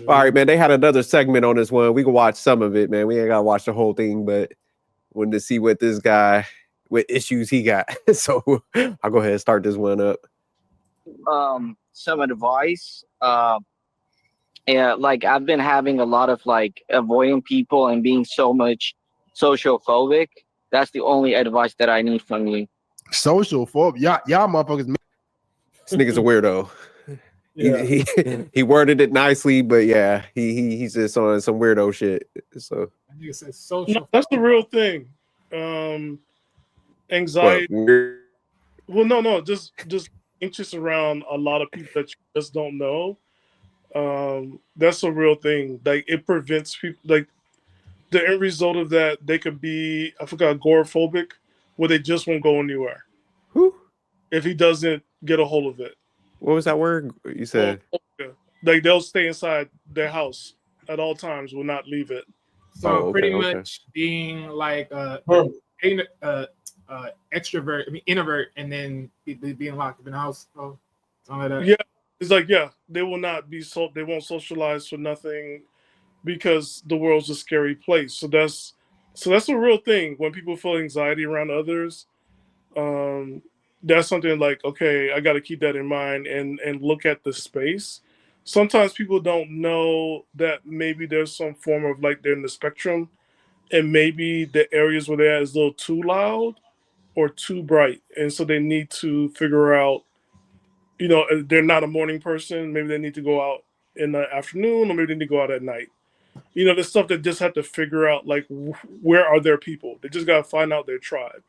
All right, man. They had another segment on this one. We can watch some of it, man. We ain't gotta watch the whole thing, but wanted to see what this guy, what issues he got. So I'll go ahead and start this one up. Some advice. Yeah, like I've been having a lot of like avoiding people and being so much social phobic. That's the only advice that I need from you. Social phobia. Y'all motherfuckers. This nigga's a weirdo. Yeah. He worded it nicely, but yeah, he's just on some weirdo shit. So no, that's the real thing. Anxiety. Well, no, just anxious around a lot of people that you just don't know. That's a real thing. Like it prevents people. Like the end result of that, they could be, I forgot, agoraphobic, where they just won't go anywhere. Who? If he doesn't get a hold of it. What was that word you said? Like they'll stay inside their house at all times, will not leave it. So pretty much being like extrovert, I mean introvert, and then being locked up in the house. So something like that. Yeah, it's like they will not be they won't socialize for nothing because the world's a scary place. So that's a real thing. When people feel anxiety around others, that's something like, okay, I got to keep that in mind and look at the space. Sometimes people don't know that maybe there's some form of like they're in the spectrum, and maybe the areas where they're at is a little too loud or too bright, and so they need to figure out, they're not a morning person. Maybe they need to go out in the afternoon, or maybe they need to go out at night. There's stuff that just have to figure out, like, where are their people? They just got to find out their tribe.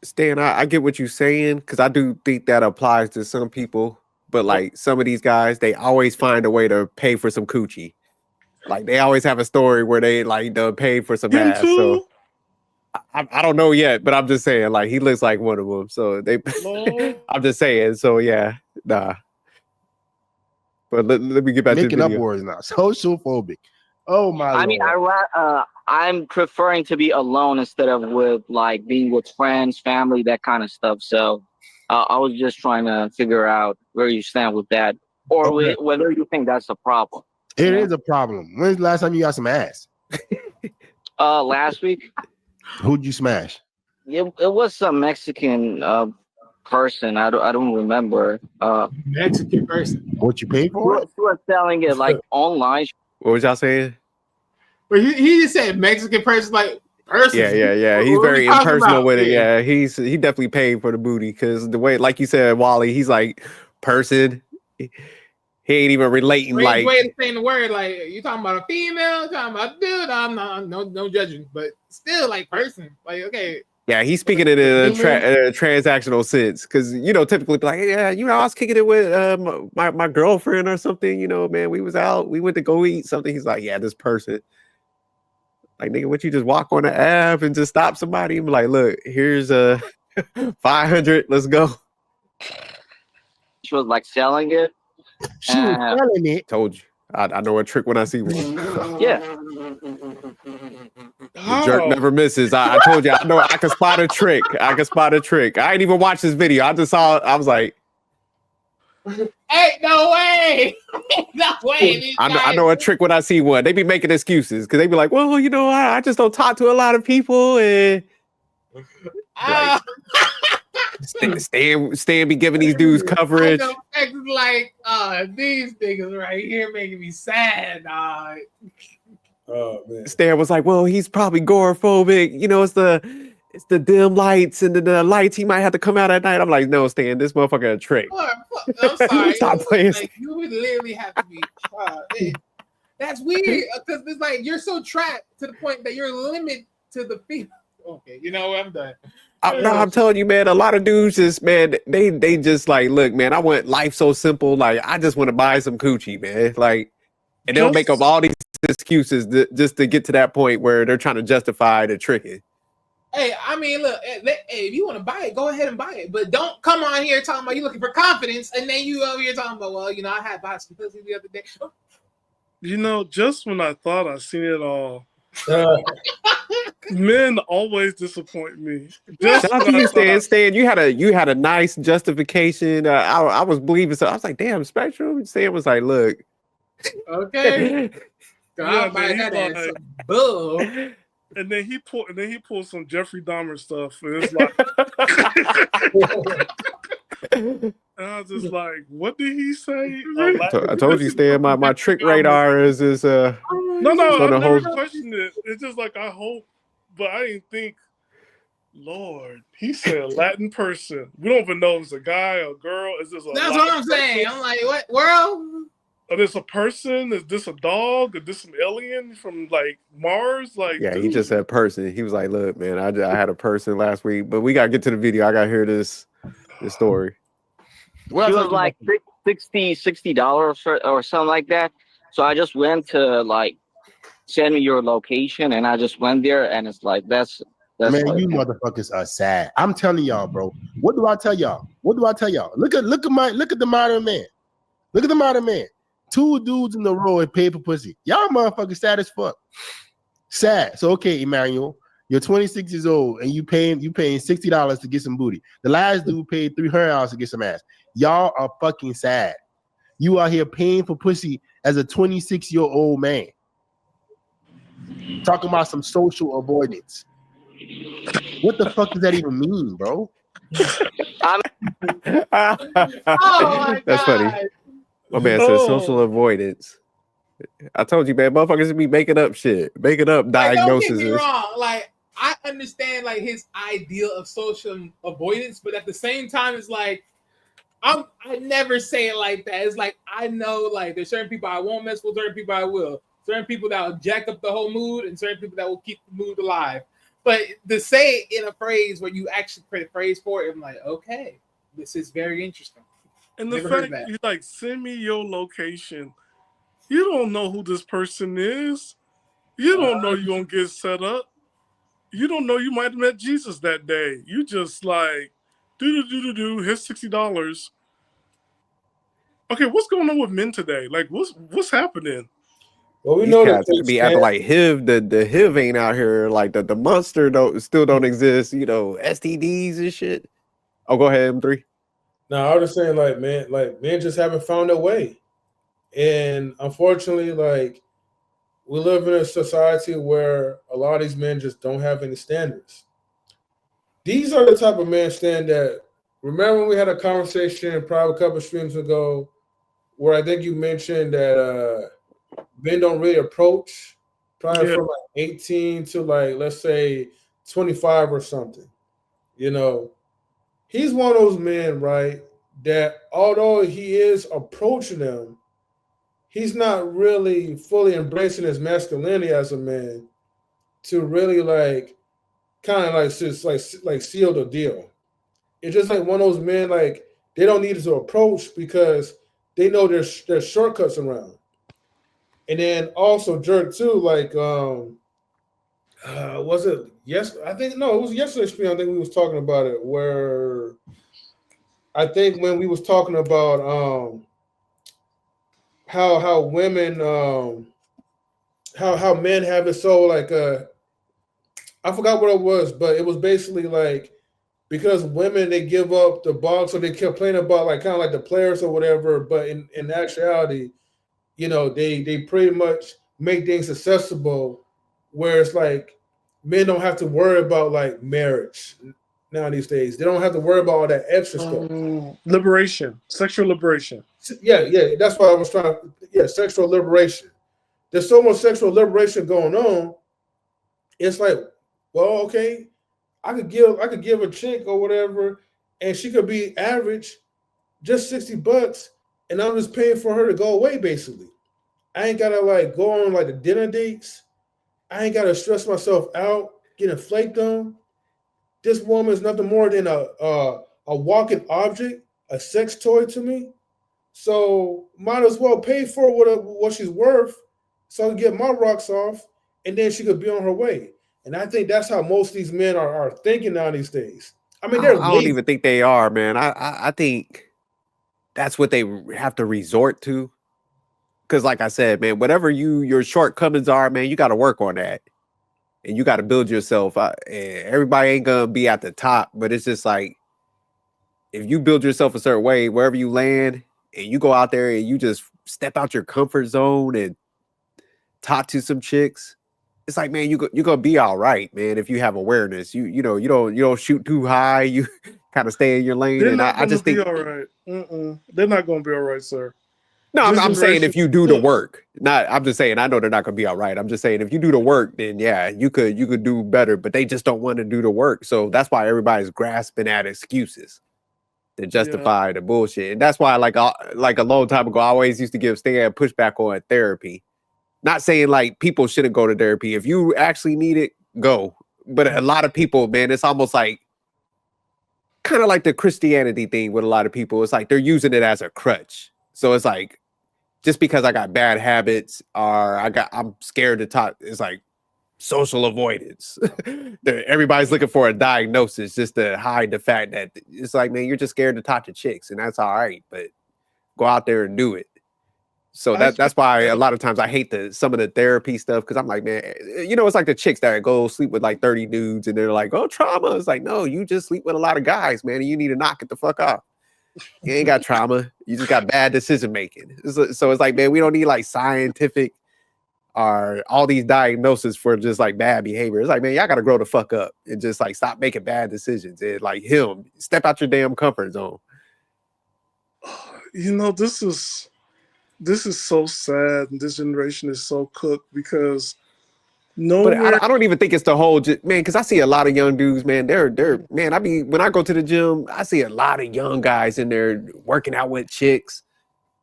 Stan, I get what you're saying, because I do think that applies to some people. But like some of these guys, they always find a way to pay for some coochie. Like they always have a story where they like pay for some ass. So I don't know yet, but I'm just saying, like he looks like one of them. So I'm just saying. So yeah, nah. But let me get back to the video. Making up words now. Social phobic. Oh my! I mean, I'm preferring to be alone instead of with like being with friends, family, that kind of stuff. So I was just trying to figure out where you stand with that, or whether you think that's a problem. It is a problem. When's the last time you got some ass? Last week. Who'd you smash? It was some Mexican person. I don't remember. Mexican person. What you paid for it? She was selling it like online. What was y'all saying? But he just said Mexican person, like person. Yeah. He's very impersonal with it. Yeah, he definitely paid for the booty, because the way, like you said, Wally, he's like person. He ain't even relating. Way to saying the word, like you talking about a female, talking about a dude. I'm not no judging, but still like person. Like okay. Yeah, he's speaking it in a transactional sense, because typically be like, yeah, I was kicking it with my girlfriend or something. Man, we was out, we went to go eat something. He's like, yeah, this person. Like, nigga, what, you just walk on the app and just stop somebody and be like, look, here's 500, let's go. She was like selling it. She was selling it. Told you. I know a trick when I see one. Yeah. The jerk never misses. I told you, I know I can spot a trick. I ain't even watched this video. I just saw it. I was like, hey, no way. No way. I know a trick when I see one. They be making excuses because they be like, well, I just don't talk to a lot of people. And like, Stan be giving these dudes coverage. Like, these niggas right here making me sad, dog. Oh man. Stan was like, well, he's probably agoraphobic. It's the dim lights, and the lights he might have to come out at night. I'm like, no, Stan, this motherfucker a trick. I'm sorry. Stop playing. Like, you would literally have to be. That's weird, because it's like you're so trapped to the point that you're limited to the female. Okay, I'm done. I'm telling you, man, a lot of dudes just, man, they just like, look, man, I want life so simple. Like, I just want to buy some coochie, man. Like, and they'll make up all these excuses just to get to that point where they're trying to justify the tricking. Hey, I mean, look, if you want to buy it, go ahead and buy it. But don't come on here talking about you looking for confidence, and then you over here talking about, well, I had bought some pussy the other day. Just when I thought I seen it all, men always disappoint me. Shout out to you, Stan. You had a nice justification. I was believing, so I was like, damn, Spectrum. Stan was like, look, Okay. I'll buy man, that he ass like, some bull. and then he pulled some Jeffrey Dahmer stuff, and it's like, and I was just like, what did he say? I told you, Stan, my trick radar is No, it's I've gonna never hold. questioned it. It's just like I hope, but I didn't think. Lord, he said Latin person. We don't even know if it's a guy or a girl. Is this a That's Latin what I'm saying. person? I'm like, what world? Are this a person? Is this a dog? Is this some alien from like Mars? Like, Yeah, he dude. just said person. He was like, "Look, man, I had a person last week, but we gotta get to the video. I gotta hear this story." She was like $60 or something like that. So I just went to like send me your location, and I just went there, and it's like that's Man, like, you motherfuckers are sad. I'm telling y'all, bro. What do I tell y'all? What do I tell y'all? Look at the modern man. Look at the modern man. 2 dudes in the row and paid for pussy. Y'all motherfuckers sad as fuck. Sad. So okay, Emmanuel, you're 26 years old and you paying $60 to get some booty. The last dude paid $300 to get some ass. Y'all are fucking sad. You are here paying for pussy as a 26-year-old man. Talking about some social avoidance. What the fuck does that even mean, bro? Oh my That's funny. god. My man says social avoidance. I told you, man, motherfuckers be making up shit, making up Like, don't get me diagnoses. wrong. Like, I understand like his ideal of social avoidance, but at the same time, it's like I never say it like that. It's like I know like there's certain people I won't mess with, certain people I will. Certain people that will jack up the whole mood, and certain people that will keep the mood alive. But to say it in a phrase where you actually create a phrase for it, I'm like, okay, this is very interesting. And the Never heard fact that. he's like, send me your location. You don't know who this person is. You don't know you're gonna get set up. You don't know you might have met Jesus that day. You just like do. Here's $60. Okay, what's going on with men today? Like, what's happening? Well, we These know cats that be acting like HIV. The HIV ain't out here. Like the monster still don't exist. You know, STDs and shit. Oh, go ahead, M3. No, I was just saying, like men just haven't found their way, and unfortunately, like we live in a society where a lot of these men just don't have any standards. These are the type of men stand that. Remember, we had a conversation probably a couple of streams ago, where I think you mentioned that men don't really approach, probably from like 18 to like let's say 25 or something. You know, he's one of those men, right? That although he is approaching them, he's not really fully embracing his masculinity as a man to really like kind of like just like seal the deal. It's just like one of those men like they don't need to approach because they know there's shortcuts around. And then also jerk too, like was it yes? I think no, it was yesterday's stream. I think we was talking about it where I think when we was talking about how women how men have it so like I forgot what it was, but it was basically like because women they give up the ball, so they complain about like kind of like the players or whatever, but in actuality, you know, they pretty much make things accessible where it's like men don't have to worry about like marriage now these days. They don't have to worry about all that extra stuff. Liberation, sexual liberation. Yeah, that's what I was trying to. Yeah, sexual liberation. There's so much sexual liberation going on. It's like, well, okay, I could give a chick or whatever, and she could be average, just $60, and I'm just paying for her to go away. Basically, I ain't gotta like go on like the dinner dates. I ain't gotta stress myself out getting flaked on. This woman is nothing more than a walking object, a sex toy to me. So might as well pay for what she's worth, so I can get my rocks off, and then she could be on her way. And I think that's how most of these men are thinking now these days. I mean, they're I don't even think they are, man. I think that's what they have to resort to. Because, like I said, man, whatever your shortcomings are, man, you got to work on that, and you got to build yourself. Everybody ain't gonna be at the top, but it's just like if you build yourself a certain way, wherever you land, and you go out there and you just step out your comfort zone and talk to some chicks, it's like, man, you're gonna be all right, man, if you have awareness. You know, you don't shoot too high. You kind of stay in your lane. They're And not I going to just be think, all right. They're not going to be all right, sir. no, This I'm saying generation. if you do the work. Not, I'm just saying I know they're not gonna be all right. I'm just saying if you do the work, then yeah, you could do better. But they just don't want to do the work, so that's why everybody's grasping at excuses to Yeah. justify the bullshit. And that's why, like a long time ago, I always used to give Stan pushback on therapy. Not saying like people shouldn't go to therapy. If you actually need it, go. But a lot of people, man, it's almost like kind of like the Christianity thing with a lot of people. It's like they're using it as a crutch. So it's like just because I got bad habits or I'm scared to talk, it's like social avoidance. Everybody's looking for a diagnosis just to hide the fact that it's like, man, you're just scared to talk to chicks, and that's all right, but go out there and do it. So I that's why a lot of times I hate some of the therapy stuff, because I'm like, man, it's like the chicks that go sleep with like 30 dudes and they're like, oh, trauma. It's like, no, you just sleep with a lot of guys, man, and you need to knock it the fuck off. You ain't got trauma. You just got bad decision making. So it's like, man, we don't need like scientific or all these diagnoses for just like bad behavior. It's like, man, y'all got to grow the fuck up and just like stop making bad decisions. And like step out your damn comfort zone. This is so sad, and this generation is so cooked because But nowhere. I don't even think it's the whole man, because I see a lot of young dudes, man. They're man. When I go to the gym, I see a lot of young guys in there working out with chicks.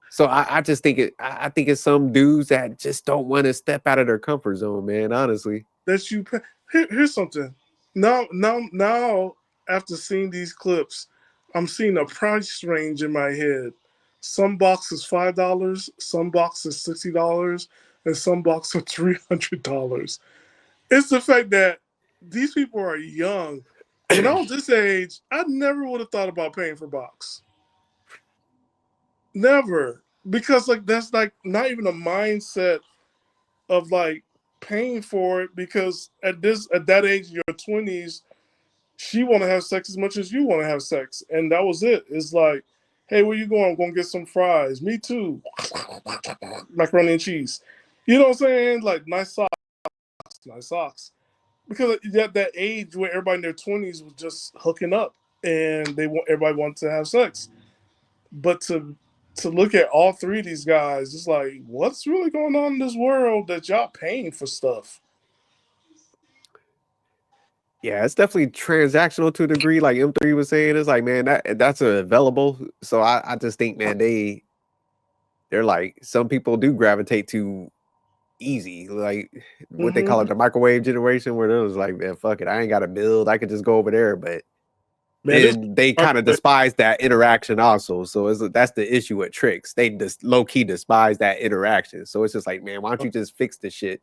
So I just think I think it's some dudes that just don't want to step out of their comfort zone, man. Honestly, That you here's something. Now, after seeing these clips, I'm seeing a price range in my head. Some boxes $5, some boxes $60, and some boxes $300. It's the fact that these people are young. When I was this age, I never would have thought about paying for box. Never. Because like that's like not even a mindset of like paying for it, because at that age, your 20s, she want to have sex as much as you want to have sex, and that was it. It's like, hey, where you going? I'm gonna get some fries. Me too. Macaroni and cheese. You know what I'm saying? Like nice socks. Because at that age where everybody in their 20s was just hooking up and everybody wanted to have sex. But to look at all three of these guys, it's like, what's really going on in this world that y'all paying for stuff? yeah, it's definitely transactional to a degree. Like M3 was saying, it's like, man, that's available. So I just think, man, they're like, some people do gravitate to easy, like what they call it, the microwave generation, where it was like, man, fuck it, I ain't got to build, I could just go over there. But Man, this then they kind of despise that interaction also. So that's the issue with tricks. They just low key despise that interaction. So it's just like, man, why don't you just fix the shit?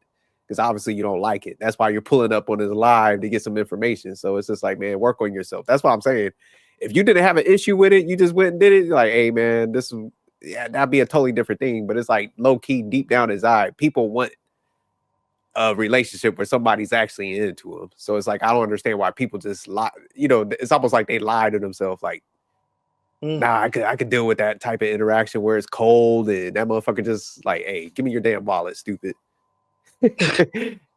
Because obviously you don't like it. That's why you're pulling up on his live to get some information. So it's just like, man, work on yourself. That's what I'm saying. If you didn't have an issue with it, you just went and did it. You're like, hey, man, that'd be a totally different thing. But it's like low key, deep down inside, people want a relationship where somebody's actually into them. So it's like, I don't understand why people just lie. It's almost like they lie to themselves. Like, nah, I could deal with that type of interaction where it's cold and that motherfucker just like, hey, give me your damn wallet, stupid.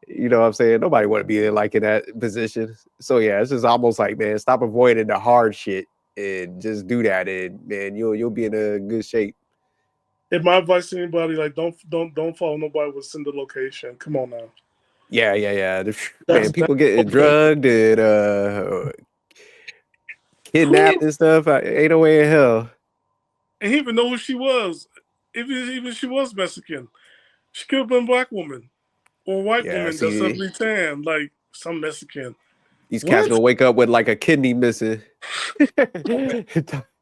You know what I'm saying? Nobody want to be in that position. So yeah, it's just almost like, man, stop avoiding the hard shit and just do that, and man, you'll be in a good shape. And my advice to anybody, like, don't follow nobody with send the location. Come on now. Yeah. Man, people getting drugged and kidnapped and stuff. Ain't no way in hell. And he even know who she was. Even she was Mexican, she could have been a black woman or a white Yeah, woman that's see, suddenly tan, like some Mexican. these cats gonna wake up with like a kidney missing.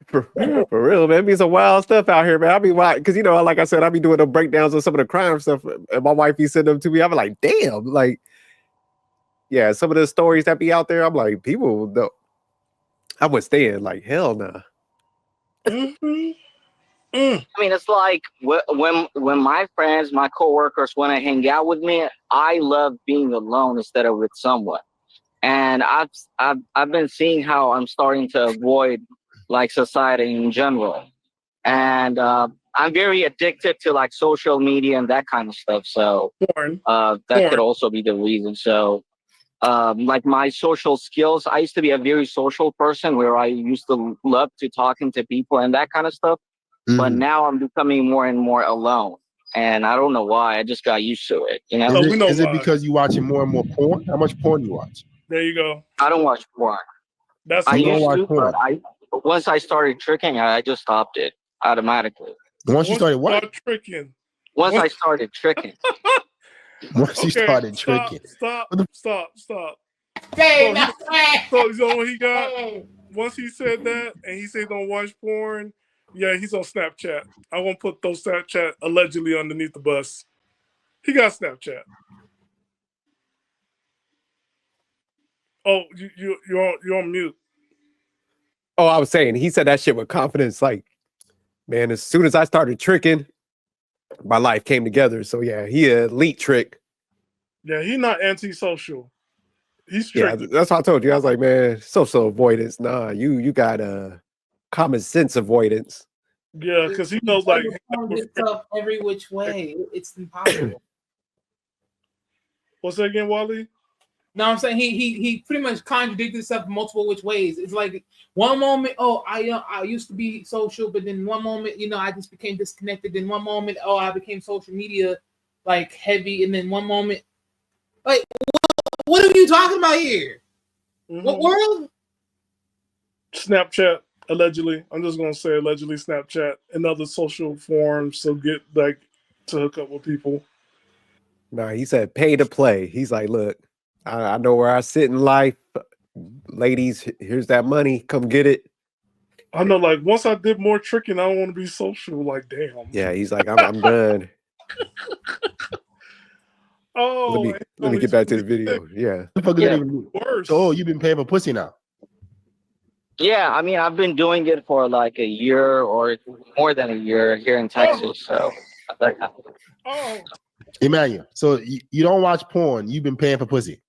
for real, man. Be some wild stuff out here, man. I be wild because like I said, I be doing the breakdowns of some of the crime stuff, and my wife be sending them to me. I'm like, damn, like, yeah, some of the stories that be out there, I'm like, people don't. I would stand like, hell no. I mean, it's like when my friends, my coworkers want to hang out with me, I love being alone instead of with someone. And I've been seeing how I'm starting to avoid like society in general. And I'm very addicted to like social media and that kind of stuff. So Porn. that could also be the reason. So like my social skills, I used to be a very social person where I used to love to talking to people and that kind of stuff. But now I'm becoming more and more alone. And I don't know why. I just got used to it. You know? we know Is it why. because you watching more and more porn? How much porn you watch? There you go. I don't watch porn. That's I You don't used watch to, porn. but once I started tricking, I just stopped it automatically. Once you started what? Start tricking. Once I started tricking. Once you started tricking. Stop. Hey, So you know what he got? Once he said that, and he said don't watch porn, yeah, he's on Snapchat. I won't put those Snapchat allegedly underneath the bus. He got Snapchat. Oh, you're on mute. Oh, I was saying he said that shit with confidence. Like, man, as soon as I started tricking, my life came together. So yeah, he an elite trick. Yeah, he's not antisocial. He's Yeah, tricky. that's what I told you. I was like, man, social avoidance. Nah, you got common sense avoidance. Yeah, because he knows like itself every which way. It's impossible. What's that again, Wally? No, I'm saying he pretty much contradicted himself multiple which ways. It's like one moment, oh, I used to be social, but then one moment, I just became disconnected. Then one moment, oh, I became social media like heavy, and then one moment, like what are you talking about here? Mm-hmm. What world? Snapchat, allegedly. I'm just gonna say allegedly Snapchat and other social forums to get like to hook up with people. Nah, he said pay to play. He's like, look, I know where I sit in life. Ladies, here's that money. Come get it. I know, like once I did more tricking, I don't want to be social. Like, damn. Yeah, he's like, I'm done. Oh, let me get back to the video. Yeah. Worse. Oh, you've been paying for pussy now. Yeah, I mean, I've been doing it for like a year or more than a year here in Texas. So, Emmanuel, so you don't watch porn. You've been paying for pussy.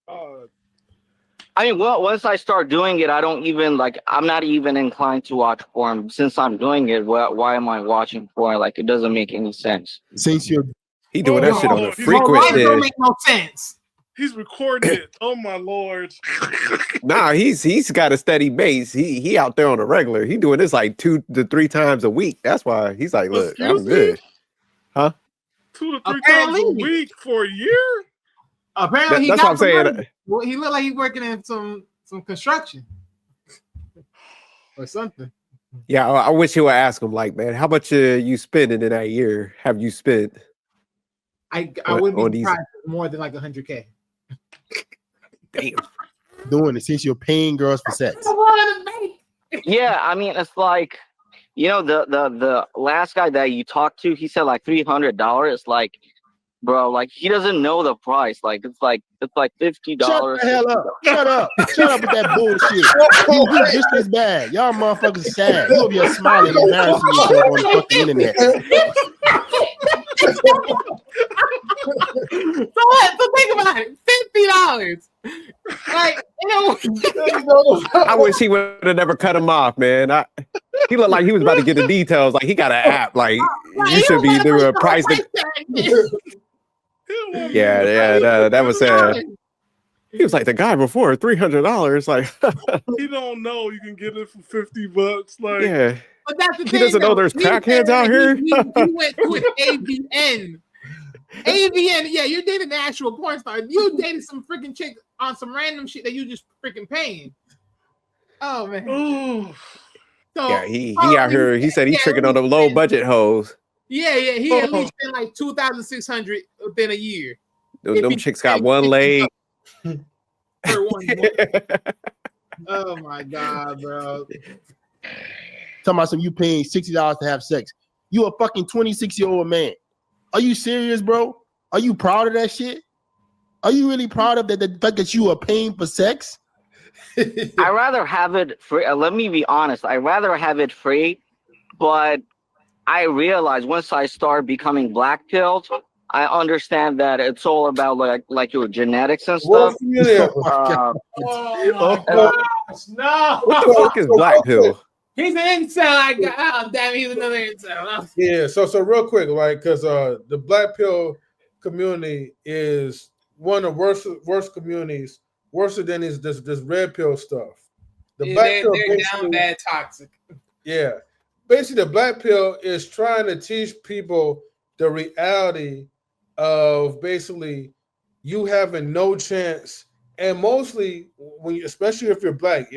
I mean, well, once I start doing it, I don't even I'm not even inclined to watch porn. Since I'm doing it, why am I watching porn? Like, it doesn't make any sense. Since he doing that shit on a frequent. Life don't make no sense. He's recording it. Oh my lord. Nah, he's got a steady base. He out there on a regular. He doing this like 2 to 3 times a week. That's why he's like, look, I'm good. Huh? 2 to 3 times a week for a year? Apparently, that's what I'm saying. Well, he looked like he's working in some construction or something. Yeah, I wish he would ask him, like, man, how much you spending in that year? Have you spent? I wouldn't be surprised more than like $100K. Damn. Doing it since you're paying girls for sex. Yeah, I mean, it's like, the last guy that you talked to, he said like $300. Like, bro, like he doesn't know the price. Like it's like $50. Shut the hell up! Shut up! Shut up with that bullshit. You just as bad. Y'all motherfuckers sad. You'll be a smiling embarrassing yourself on the fucking internet. So think about it. $50. Like, I wish he would have never cut him off, man. He looked like he was about to get the details. Like he got an app. Like you should be doing a price. Yeah, that was sad. He was like the guy before $300. Like he don't know you can get it for $50. Like, yeah, but that's the he thing, doesn't know there's crackheads out here. He went with AVN. AVN, yeah, you're dating the actual porn star. You dated some freaking chick on some random shit that you just freaking paying. Oh man. Ooh. So, yeah, he out here. He said he's tricking on the low budget hoes. Yeah, he at least spent like $2,600 within a year. Them chicks got one leg. Oh my god, bro! Talking about you paying $60 to have sex. You a fucking 26-year-old man. Are you serious, bro? Are you proud of that shit? Are you really proud of the fact that you are paying for sex? I rather have it free. Let me be honest. I rather have it free, but I realize once I start becoming black pilled, I understand that it's all about like your genetics and stuff. Oh my gosh, no! What the fuck is black pill? He's an incel. I got. Oh, damn, he's another incel. Yeah. So real quick, like, because the black pill community is one of the worst communities, worse than this red pill stuff. The black pill They're down bad toxic. Yeah. Basically, the black pill is trying to teach people the reality of basically you having no chance. And mostly when you, especially if you're black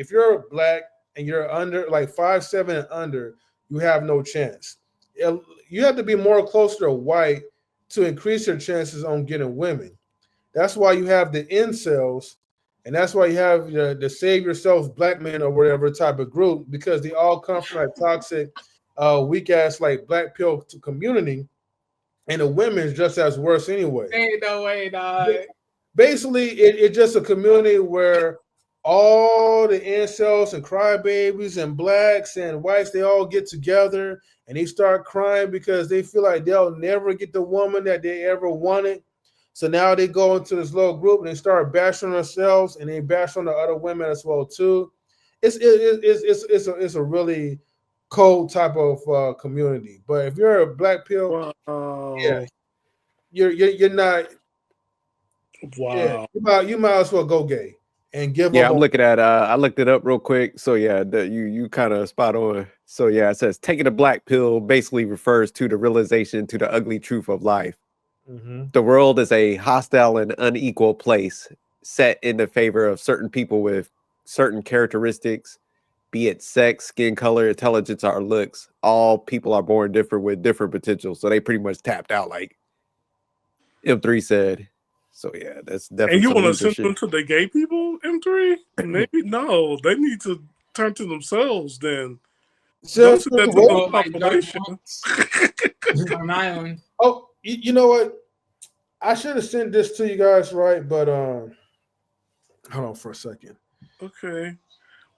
and you're under like 5'7" and under, you have no chance. You have to be more closer to white to increase your chances on getting women. That's why you have the incels, and that's why you have the save yourself black men or whatever type of group, because they all come from that toxic, weak ass like black pill community, and the women's just as worse anyway. Ain't no way, dog. Basically, it's just a community where all the incels and crybabies and blacks and whites, they all get together and they start crying because they feel like they'll never get the woman that they ever wanted. So now they go into this little group and they start bashing themselves and they bash on the other women as well too. It's a really cold type of community. But if you're a black pill, yeah, you're not. Wow. Yeah, you might as well go gay and give up. Yeah, I'm looking at I looked it up real quick. So yeah, you kind of spot on. So yeah, it says taking a black pill basically refers to the realization to the ugly truth of life. Mm-hmm. The world is a hostile and unequal place set in the favor of certain people with certain characteristics, be it sex, skin color, intelligence, or looks. All people are born different with different potential. So they pretty much tapped out, like M3 said. So yeah, that's definitely. And you want to loser send shit. them to the gay people, M3? Maybe no. They need to turn to themselves then. Don't send that to the population. On my own. Oh, you know what? I should have sent this to you guys, right? But hold on for a second. Okay.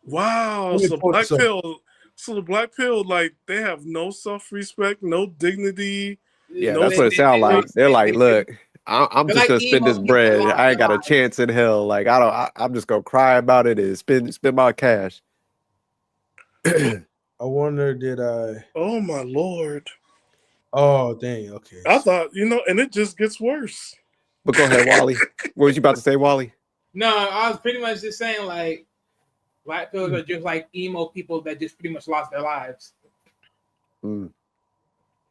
Wow. So the black pill, like they have no self-respect, no dignity. Yeah, that's what it sounds like. They're like, look, I'm just gonna spend this bread. I ain't got a chance in hell. Like I'm just gonna cry about it and spend my cash. I wonder, did I? Oh my Lord. Oh dang. Okay. I thought, and it just gets worse. But go ahead, Wally. What was you about to say, Wally? No, I was pretty much just saying like black pills are just like emo people that just pretty much lost their lives.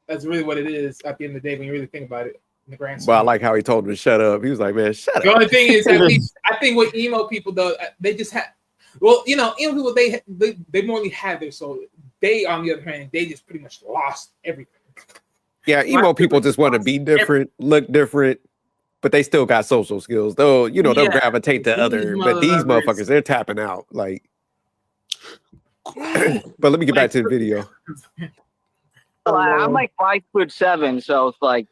That's really what it is at the end of the day when you really think about it. In the grand well, I like how he told him to shut up. He was like, man, shut up. The only thing is, at least I think with emo people though, they just have. Well, emo people they more have their soul. They, on the other hand, they just pretty much lost everything. Yeah, emo people just want to be different, look different, but they still got social skills. Though, they'll gravitate to other. But these motherfuckers, they're tapping out. Like, but let me get back to the video. I'm like 5'7", so it's like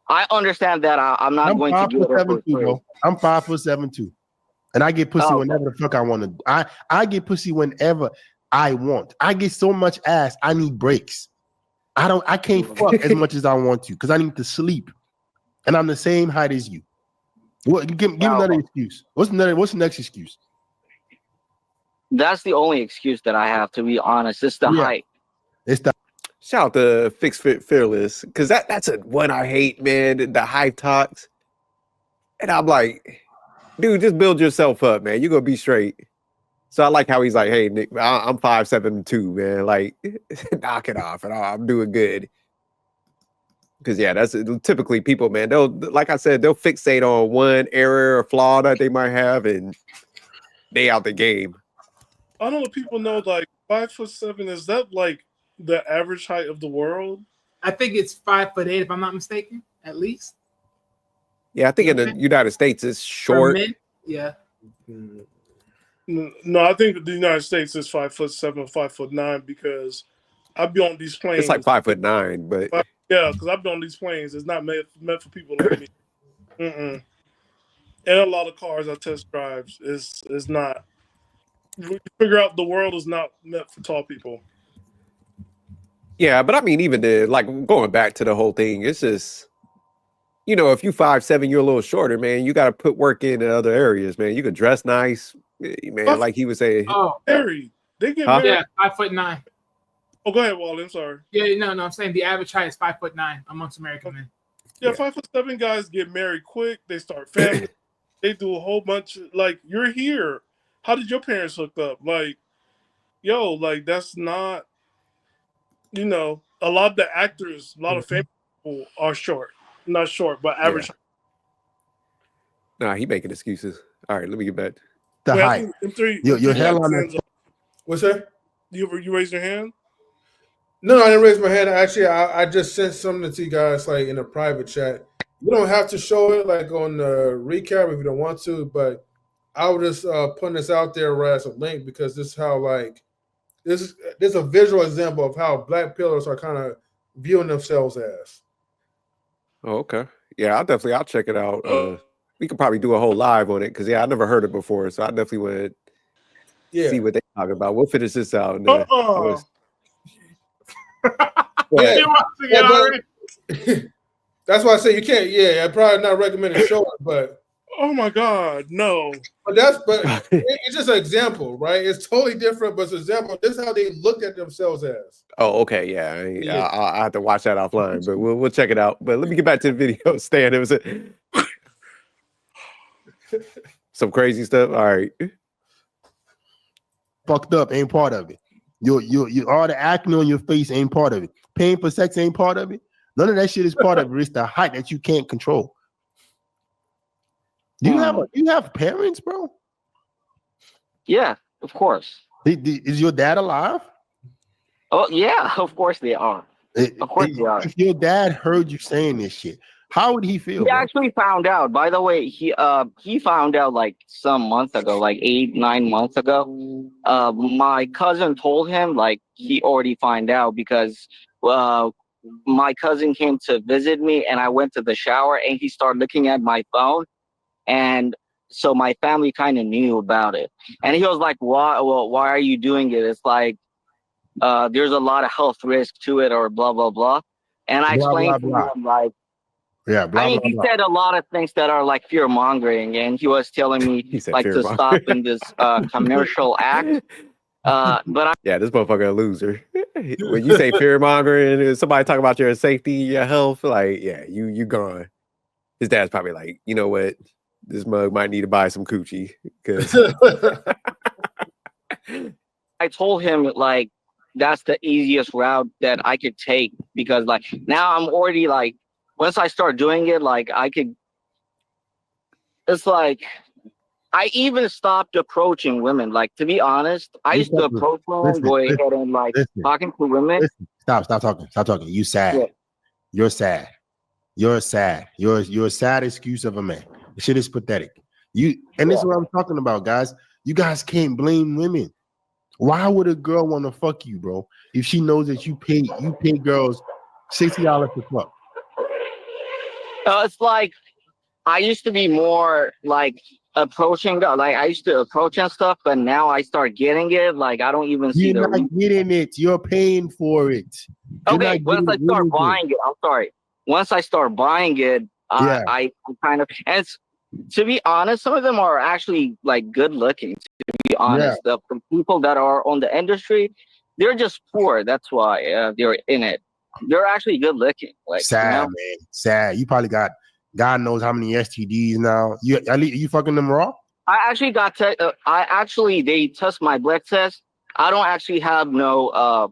I understand that I'm not going to do it. I'm 5'7" too, and I get pussy whenever the fuck I want to. I get pussy whenever I want. I get so much ass. I need breaks. I can't fuck as much as I want to because I need to sleep, and I'm the same height as you. What? Give another excuse. What's the next excuse? That's the only excuse that I have, to be honest. It's the height. It's the. Shout out to Fix Fit Fearless, because that's a one I hate, man. The hype talks, and I'm like, dude, just build yourself up, man. You're gonna be straight. So I like how he's like, hey, Nick, I'm 5'7" too, man. Like, knock it off, and I'm doing good. Because yeah, that's typically people, man. They'll, like I said, they'll fixate on one error or flaw that they might have, and they out the game. I don't know if people know, like 5'7" is that like the average height of the world? I think it's 5'8" if I'm not mistaken, at least. Yeah, I think in the United States it's short. Yeah. No, I think the United States is 5'7", 5'9", because I'd be on these planes. It's like 5'9", but yeah, because I've been on these planes. It's not meant for people like me. And a lot of cars I test drives is not. We figure out the world is not meant for tall people. Yeah, but I mean, even like going back to the whole thing, it's just, if you 5'7", you're a little shorter, man. You got to put work in other areas, man. You can dress nice, man. Like he was saying. Oh, married. They get married. Yeah, 5'9". Oh, go ahead, Wally. I'm sorry. Yeah, no, I'm saying the average height is 5'9" amongst American men. Yeah, 5'7" guys get married quick. They start families. They do a whole bunch. Like, you're here. How did your parents hook up? Like, yo, like that's not. You know, a lot of the actors, a lot of famous people are short. Not short, but average. Nah, he making excuses. All right, let me get back. The Wait, I height. think them three, Your them three hairline hands is- up. What's that? You raise your hand? No, I didn't raise my hand. Actually, I just sent something to you guys like in a private chat. You don't have to show it like on the recap if you don't want to, but I was just putting this out there as a link because this is how like this is a visual example of how black pillars are kind of viewing themselves as. Oh, okay. Yeah, I'll check it out. We could probably do a whole live on it because I never heard it before, so I definitely would see what they talking about. We'll finish this out. And, Yeah, Already. that's why I say you can't. Yeah, I probably not recommending showing, but oh my God, no. but it's just an example, right? It's totally different, but it's an example. This is how they look at themselves as. Oh, okay, yeah. I'll have to watch that offline, but we'll check it out. But let me get back to the video, Stan. It was some crazy stuff. All right. Fucked up ain't part of it. You all the acne on your face ain't part of it. Paying for sex ain't part of it. None of that shit is part of it. It's the height that you can't control. Do you have parents, bro? Yeah, of course. Is your dad alive? Oh yeah, of course they are. Of course they are. If your dad heard you saying this shit, how would he feel? He actually found out. By the way, he found out like some months ago, like 8-9 months ago. My cousin told him like he already found out because my cousin came to visit me and I went to the shower and he started looking at my phone, and so my family kind of knew about it. And he was like, "Why? Well, why are you doing it? It's like there's a lot of health risk to it, or blah blah blah." And I explained to him like. Yeah, blah, I mean, blah, he blah. said a lot of things that are like fear mongering, and he was telling me like to stop in this commercial act. But yeah, this motherfucker a loser. When you say fear mongering and somebody talk about your safety, your health, like yeah, you gone. His dad's probably like, you know what, this mug might need to buy some coochie because I told him like that's the easiest route that I could take because like now I'm already like. Once I start doing it, like I could, it's like I even stopped approaching women. Like to be honest, I used to approach women, go ahead and like talking to women. Stop talking. You sad. Yeah. You're sad. You're sad. You're a sad excuse of a man. The shit is pathetic. This is what I'm talking about, guys. You guys can't blame women. Why would a girl want to fuck you, bro? If she knows that you pay girls $60 to fuck. It's like I used to be more like approaching, like I used to approach and stuff, but now I start getting it. Like I don't even see You're not getting it. You're paying for it. Okay, once I start buying it, I'm sorry. Once I start buying it, I kind of, and it's, to be honest, some of them are actually like good looking. To be honest, the people that are on the industry, they're just poor. That's why they're in it. They're actually good looking. Like sad, man. Sad. You probably got God knows how many STDs now. You fucking them raw? I actually got they test my blood test. I don't actually have no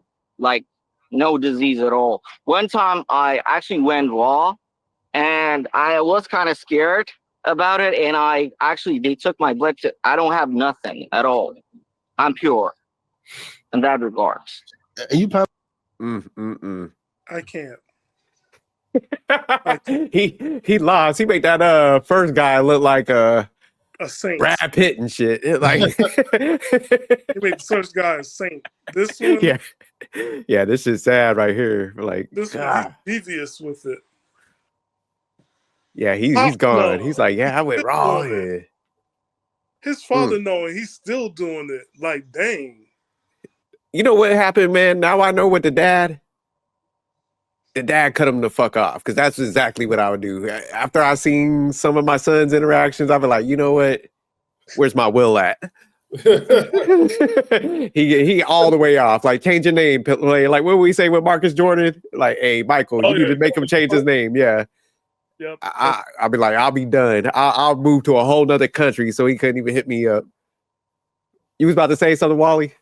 no disease at all. One time I actually went raw and I was kind of scared about it, and they took my blood test. I don't have nothing at all. I'm pure in that regards. You probably I can't. he lost. He made that first guy look like a saint, Brad Pitt and shit. Like he made the first guy a saint. This one, yeah, this is sad right here. Like this one, he's devious with it. Yeah, he's gone. He's like, yeah, I went raw. Yeah. His father knowing he's still doing it. Like, dang. You know what happened, man? Now I know what the dad cut him the fuck off, because that's exactly what I would do. After I seen some of my son's interactions, I'd be like, you know what? Where's my will at? he all the way off. Like, change your name. Like, what we say with Marcus Jordan? Like, hey, Michael, you need to make him change his name. Yeah. Yep. I'll be like, I'll be done. I'll move to a whole nother country so he couldn't even hit me up. You was about to say something, Wally?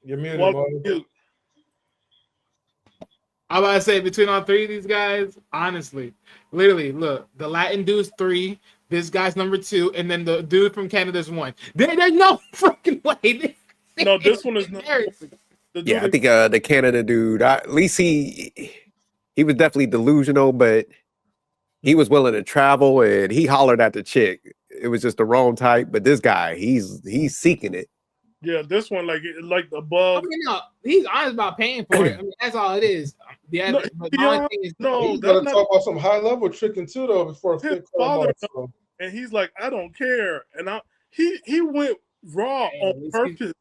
You're muted, Well, Wally. I'm about to say between all three of these guys, honestly, literally, look, the Latin dude's 3, this guy's number 2, and then the dude from Canada's 1. There's no freaking way. No, this one is not. Yeah, I think the Canada dude, at least he was definitely delusional, but he was willing to travel and he hollered at the chick. It was just the wrong type, but this guy, he's seeking it. Yeah, this one like above. I mean, no, he's honest about paying for it. I mean, that's all it is. The other, No, the only thing is, He's got to talk about some high level tricking too, though, before his father. And he's like, I don't care, and he went raw on purpose.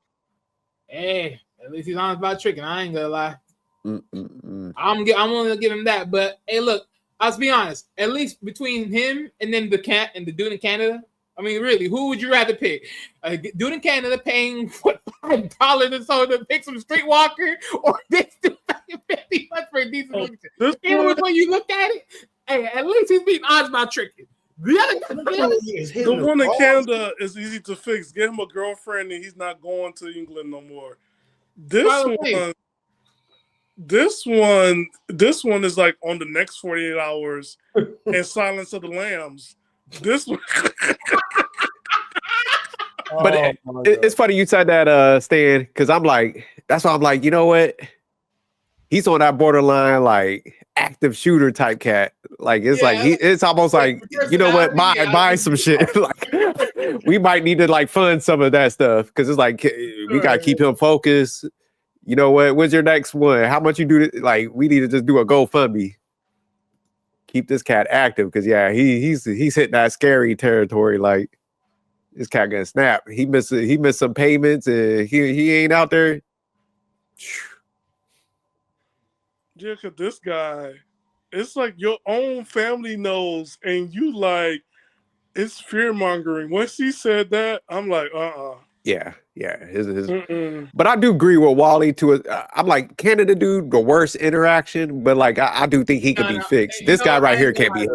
Hey, at least he's honest about tricking. I ain't gonna lie. I'm gonna give him that. But hey, look, let's be honest. At least between him and then the cat and the dude in Canada, I mean, really, who would you rather pick? A dude in Canada paying $5 or so to pick some streetwalker, or this dude paying $50 for a decent looking? Even when you look at it, hey, at least he's being honest about tricking. The one in Canada is easy to fix. Get him a girlfriend, and he's not going to England no more. This one is like on the next 48 hours and Silence of the Lambs. This one. But it's funny you said that, Stan, because I'm like, that's why I'm like, you know what? He's on that borderline, like, active shooter type cat. Like, it's like it's almost like, you know what? Buy some shit. Like, we might need to like fund some of that stuff because it's like we gotta keep him focused. You know what? When's your next one? How much you do? Like, we need to just do a GoFundMe. Keep this cat active because he's hitting that scary territory. Like, this cat gonna snap. He missed some payments and he ain't out there. Yeah, because this guy, it's like your own family knows, and you like, it's fear mongering. Once he said that, I'm like, Yeah. But I do agree with Wally I'm like, Canada dude, the worst interaction, but like I do think he could be fixed. Hey, this guy right here can't be.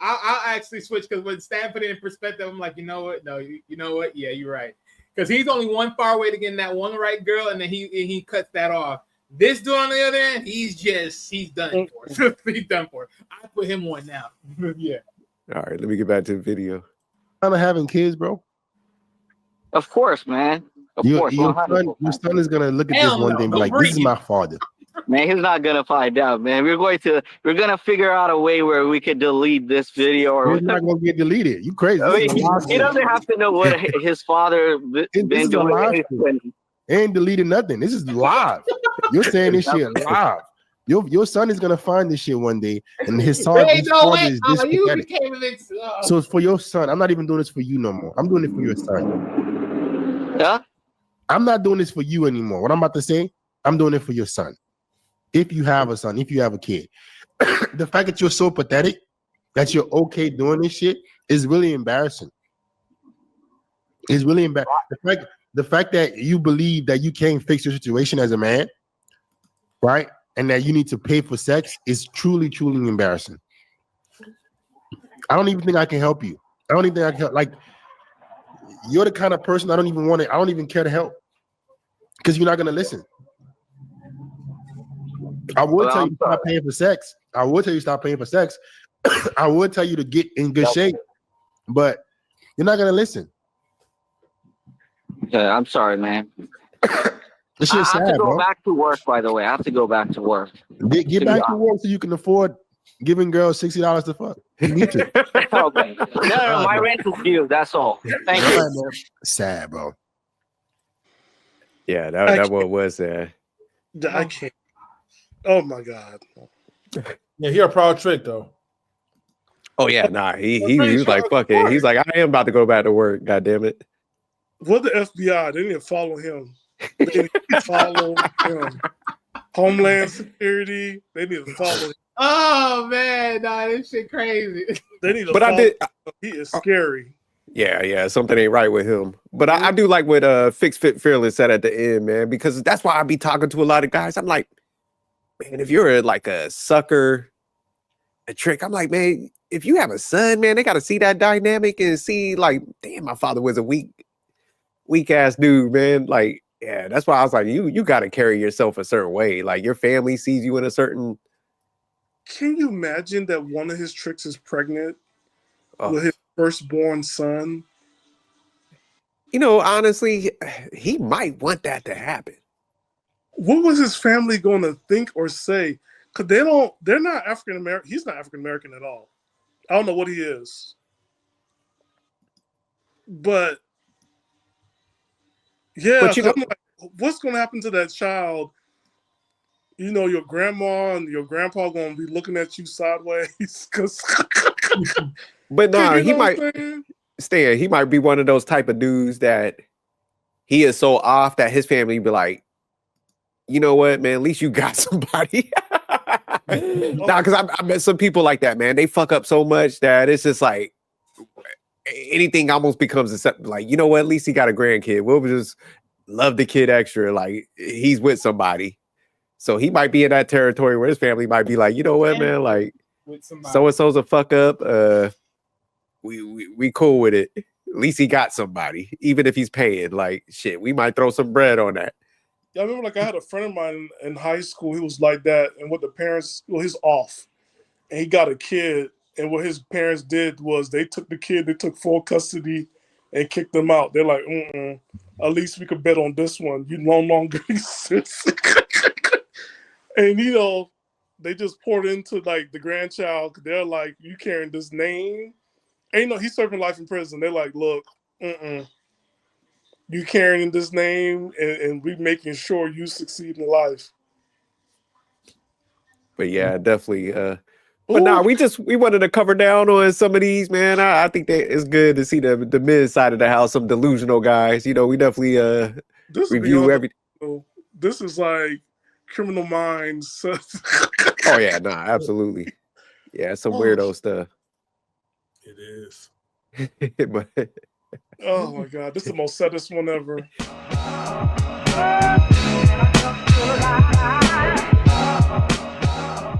I'll actually switch because when Stan put it in perspective, I'm like, you know what? No, you know what? Yeah, you're right. Because he's only one far away to getting that one right girl, and then he cuts that off. This dude on the other end, he's done for. He's done for. I put him on now. Yeah. All right, let me get back to the video. I'm having kids, bro. Of course, man. Your son is gonna look at this one day and be like, "This is my father." Man, he's not gonna find out, man. We're gonna figure out a way where we could delete this video, or it's not gonna get deleted. You crazy? I mean, he doesn't have to know what his father been doing. Ain't deleted nothing. This is live. You're saying this shit live. Your son is gonna find this shit one day, and his son is this pathetic. So it's for your son. I'm not even doing this for you no more. I'm doing it for your son. Yeah. I'm not doing this for you anymore. What I'm about to say, I'm doing it for your son. If you have a son, if you have a kid, the fact that you're so pathetic that you're okay doing this shit is really embarrassing. It's really embarrassing. The fact that you believe that you can't fix your situation as a man, right? And that you need to pay for sex is truly, truly embarrassing. I don't even think I can help you. I don't even think I can help. Like, you're the kind of person I don't even care to help because you're not going to listen. I would tell you to stop paying for sex. I would tell you to stop paying for sex. I would tell you to get in good shape, but you're not going to listen. Yeah, I'm sorry, man. This shit's sad, I have to go bro. back to work, by the way. I have to go back to work. Get back to work so you can afford giving girls $60 to fuck. You need to. Okay. No, my rent is due. That's all. Thank you. Sad, bro. Yeah, that what was there. I can't. Oh my God. Yeah, he a proud trick though. Oh yeah, nah. He was like, fuck it. He's like, I am about to go back to work. God damn it. What the FBI? They need to follow him. They need to follow him. Homeland Security. They need to follow him. Oh man, nah, this shit crazy. They need to follow him. He is scary. Yeah, something ain't right with him. But I Mhm. do like what Fix Fit Fearless said at the end, man, because that's why I be talking to a lot of guys. I'm like, man, if you're like a sucker, a trick, I'm like, man, if you have a son, man, they got to see that dynamic and see, like, damn, my father was a weak ass dude, man. Like, yeah, that's why I was like, you got to carry yourself a certain way. Like, your family sees you in a certain. Can you imagine that one of his tricks is pregnant Oh, with his firstborn son? honestly, he might want that to happen. What was his family going to think or say? Because they're not African American. He's not African American at all. I don't know what he is. But yeah, But so I'm like, what's going to happen to that child? Your grandma and your grandpa going to be looking at you sideways. but nah, You he know what might I'm saying? Stan. He might be one of those type of dudes that he is so off that his family be like, you know what, man? At least you got somebody. Nah, because I met some people like that, man. They fuck up so much that it's just like anything almost becomes acceptable. Like, you know what? At least he got a grandkid. We'll just love the kid extra. Like, he's with somebody. So he might be in that territory where his family might be like, you know what, man? Like, With somebody. so and so's a fuck up. We cool with it. At least he got somebody, even if he's paying. Like, shit, we might throw some bread on that. Yeah, I remember like I had a friend of mine in high school. He was like that, and what the parents, well, he's off, and he got a kid, and what his parents did was they took the kid, they took full custody, and kicked them out. They're like, at least we could bet on this one. You no longer exist. And they just poured into like the grandchild. They're like, you carrying this name? And he's serving life in prison. They're like, look, you carrying this name, and we making sure you succeed in life. But yeah, definitely. But Ooh, we wanted to cover down on some of these, man. I think that it's good to see the mid side of the house, some delusional guys. We definitely this is review beyond. every. This is like Criminal Minds. Oh yeah, nah, absolutely. Yeah, some weirdo stuff. It is. But Oh my god, this is the most saddest one ever.